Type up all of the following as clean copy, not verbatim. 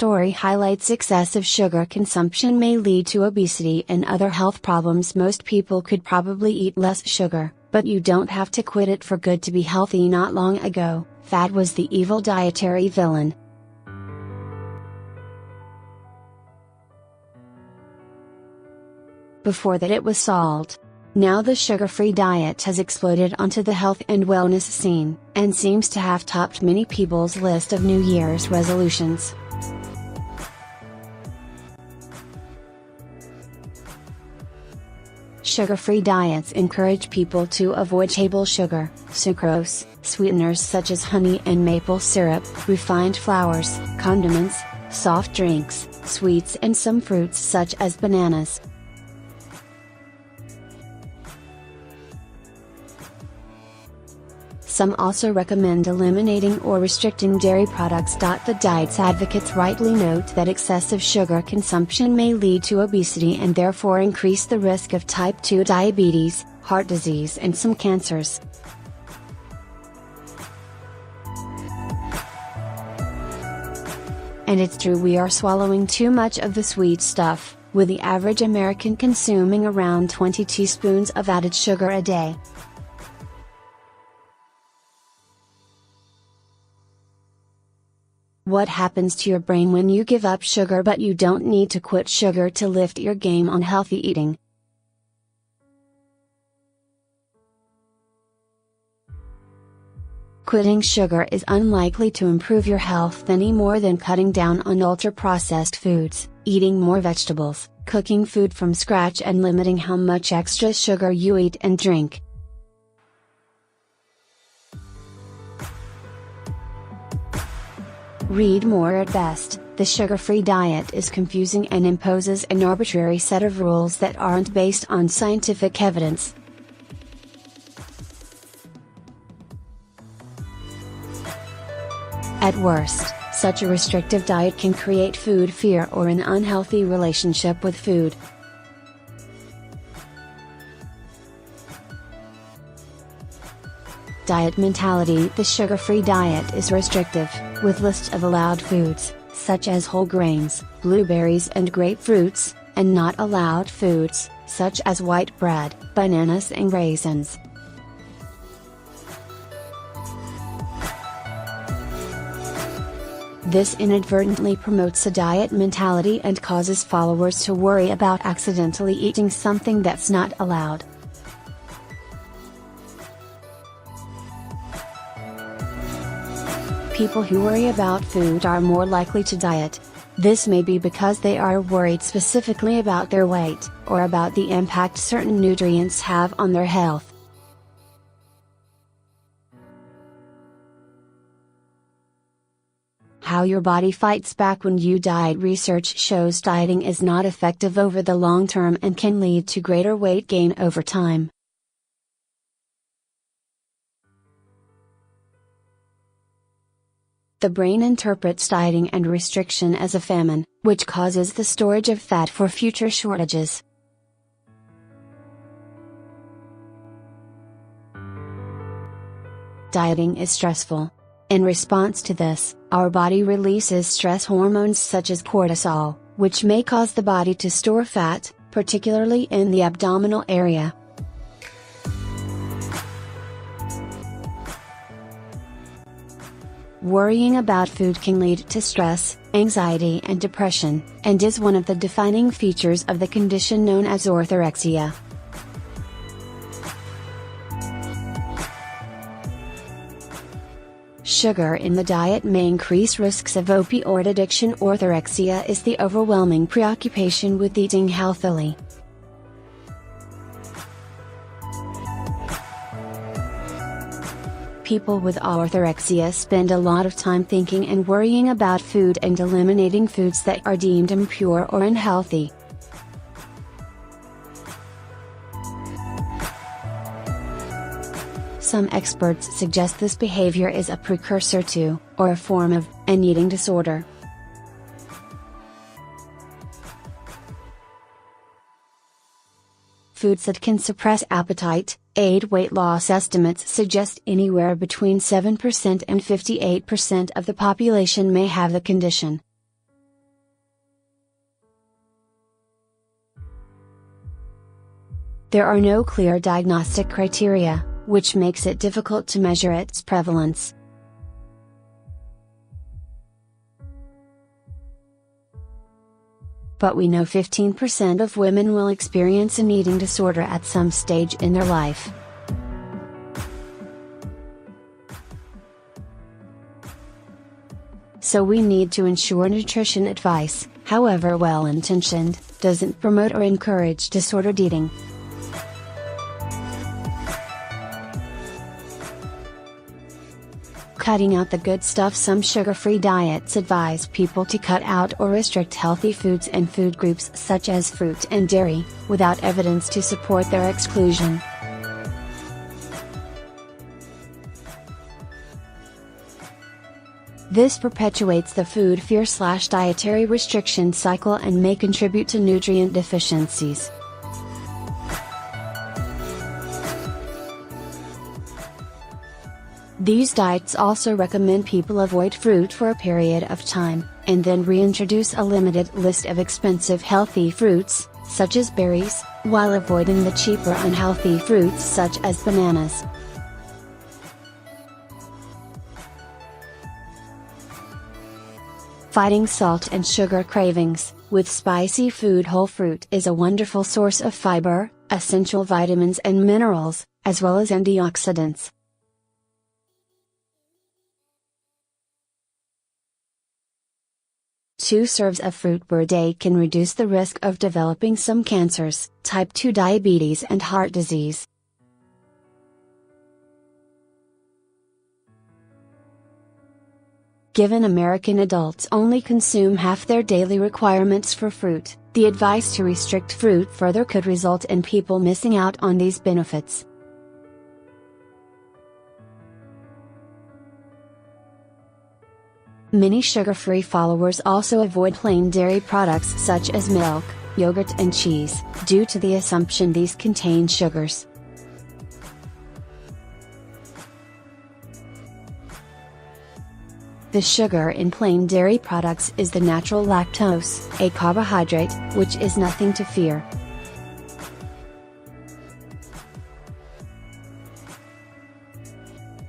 story highlights excessive sugar consumption may lead to obesity and other health problems. Most people could probably eat less sugar, but you don't have to quit it for good to be healthy. Not long ago, fat was the evil dietary villain. Before that it was salt. Now the sugar-free diet has exploded onto the health and wellness scene, and seems to have topped many people's list of New Year's resolutions. Sugar-free diets encourage people to avoid table sugar, sucrose, sweeteners such as honey and maple syrup, refined flours, condiments, soft drinks, sweets and some fruits such as bananas. Some also recommend eliminating or restricting dairy products. The diet's advocates rightly note that excessive sugar consumption may lead to obesity and therefore increase the risk of type 2 diabetes, heart disease and some cancers. And it's true, we are swallowing too much of the sweet stuff, with the average American consuming around 20 teaspoons of added sugar a day. What happens to your brain when you give up sugar? But you don't need to quit sugar to lift your game on healthy eating. Quitting sugar is unlikely to improve your health any more than cutting down on ultra-processed foods, eating more vegetables, cooking food from scratch and limiting how much extra sugar you eat and drink. Read more at best. The sugar-free diet is confusing and imposes an arbitrary set of rules that aren't based on scientific evidence. At worst, such a restrictive diet can create food fear or an unhealthy relationship with food. Diet mentality. The sugar-free diet is restrictive, with lists of allowed foods, such as whole grains, blueberries and grapefruits, and not allowed foods, such as white bread, bananas and raisins. This inadvertently promotes a diet mentality and causes followers to worry about accidentally eating something that's not allowed. People who worry about food are more likely to diet. This may be because they are worried specifically about their weight, or about the impact certain nutrients have on their health. How your body fights back when you diet. Research shows dieting is not effective over the long term and can lead to greater weight gain over time. The brain interprets dieting and restriction as a famine, which causes the storage of fat for future shortages. Dieting is stressful. In response to this, our body releases stress hormones such as cortisol, which may cause the body to store fat, particularly in the abdominal area. Worrying about food can lead to stress, anxiety and depression, and is one of the defining features of the condition known as orthorexia. Sugar in the diet may increase risks of opioid addiction. Orthorexia is the overwhelming preoccupation with eating healthily. People with orthorexia spend a lot of time thinking and worrying about food and eliminating foods that are deemed impure or unhealthy. Some experts suggest this behavior is a precursor to, or a form of, an eating disorder. Foods that can suppress appetite, aid weight loss. Estimates suggest anywhere between 7% and 58% of the population may have the condition. There are no clear diagnostic criteria, which makes it difficult to measure its prevalence. But we know 15% of women will experience an eating disorder at some stage in their life. So we need to ensure nutrition advice, however well-intentioned, doesn't promote or encourage disordered eating. Cutting out the good stuff. Some sugar-free diets advise people to cut out or restrict healthy foods and food groups such as fruit and dairy, without evidence to support their exclusion. This perpetuates the food fear/dietary restriction cycle and may contribute to nutrient deficiencies. These diets also recommend people avoid fruit for a period of time, and then reintroduce a limited list of expensive healthy fruits, such as berries, while avoiding the cheaper unhealthy fruits such as bananas. Fighting salt and sugar cravings. With spicy food, whole fruit is a wonderful source of fiber, essential vitamins and minerals, as well as antioxidants. Two serves of fruit per day can reduce the risk of developing some cancers, type 2 diabetes and heart disease. Given American adults only consume half their daily requirements for fruit, the advice to restrict fruit further could result in people missing out on these benefits. Many sugar-free followers also avoid plain dairy products such as milk, yogurt and cheese, due to the assumption these contain sugars. The sugar in plain dairy products is the natural lactose, a carbohydrate, which is nothing to fear.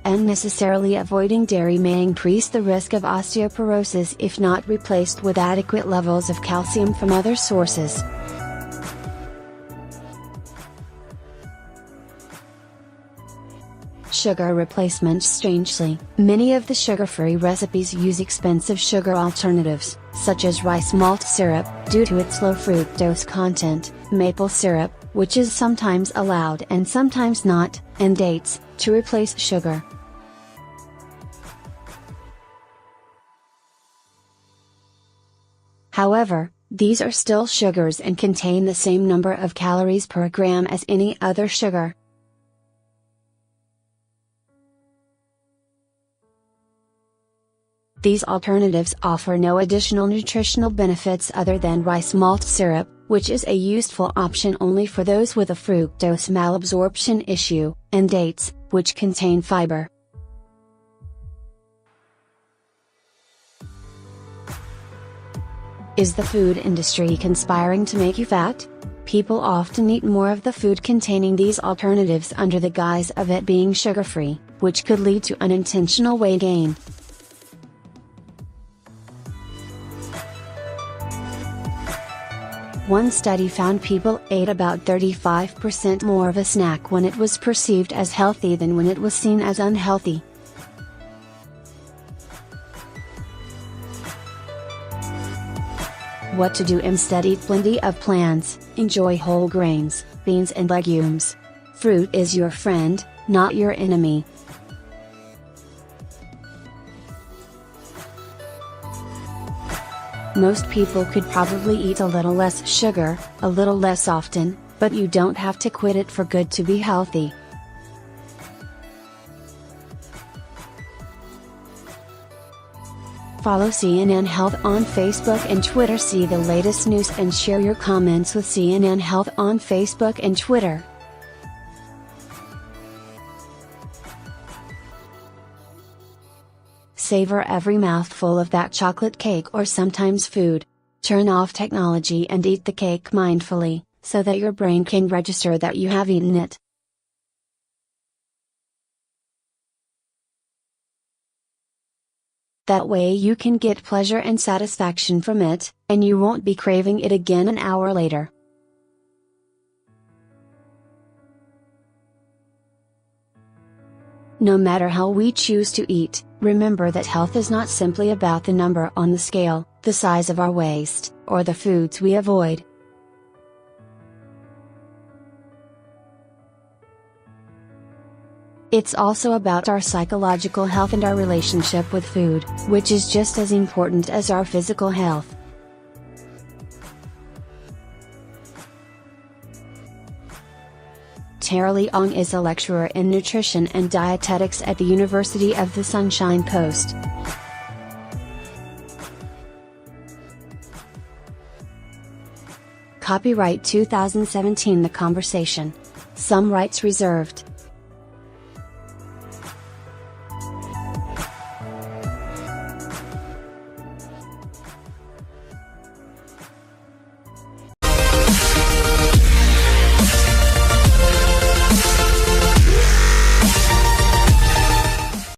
Unnecessarily avoiding dairy may increase the risk of osteoporosis if not replaced with adequate levels of calcium from other sources. Sugar replacement. Strangely, many of the sugar-free recipes use expensive sugar alternatives, such as rice malt syrup, due to its low fructose content, maple syrup, which is sometimes allowed and sometimes not, and dates, to replace sugar. However, these are still sugars and contain the same number of calories per gram as any other sugar. These alternatives offer no additional nutritional benefits other than rice malt syrup, which is a useful option only for those with a fructose malabsorption issue, and dates, which contain fiber. Is the food industry conspiring to make you fat? People often eat more of the food containing these alternatives under the guise of it being sugar-free, which could lead to unintentional weight gain. One study found people ate about 35% more of a snack when it was perceived as healthy than when it was seen as unhealthy. What to do instead? Eat plenty of plants, enjoy whole grains, beans and legumes. Fruit is your friend, not your enemy. Most people could probably eat a little less sugar, a little less often, but you don't have to quit it for good to be healthy. Follow CNN Health on Facebook and Twitter. See the latest news and share your comments with CNN Health on Facebook and Twitter. Savor every mouthful of that chocolate cake or sometimes food. Turn off technology and eat the cake mindfully. so that your brain can register that you have eaten it. That way you can get pleasure and satisfaction from it, and you won't be craving it again an hour later. No matter how we choose to eat, remember that health is not simply about the number on the scale, the size of our waist, or the foods we avoid. It's also about our psychological health and our relationship with food, which is just as important as our physical health. Tara Leong is a lecturer in nutrition and dietetics at the University of the Sunshine Coast. Copyright 2017 The Conversation. Some rights reserved.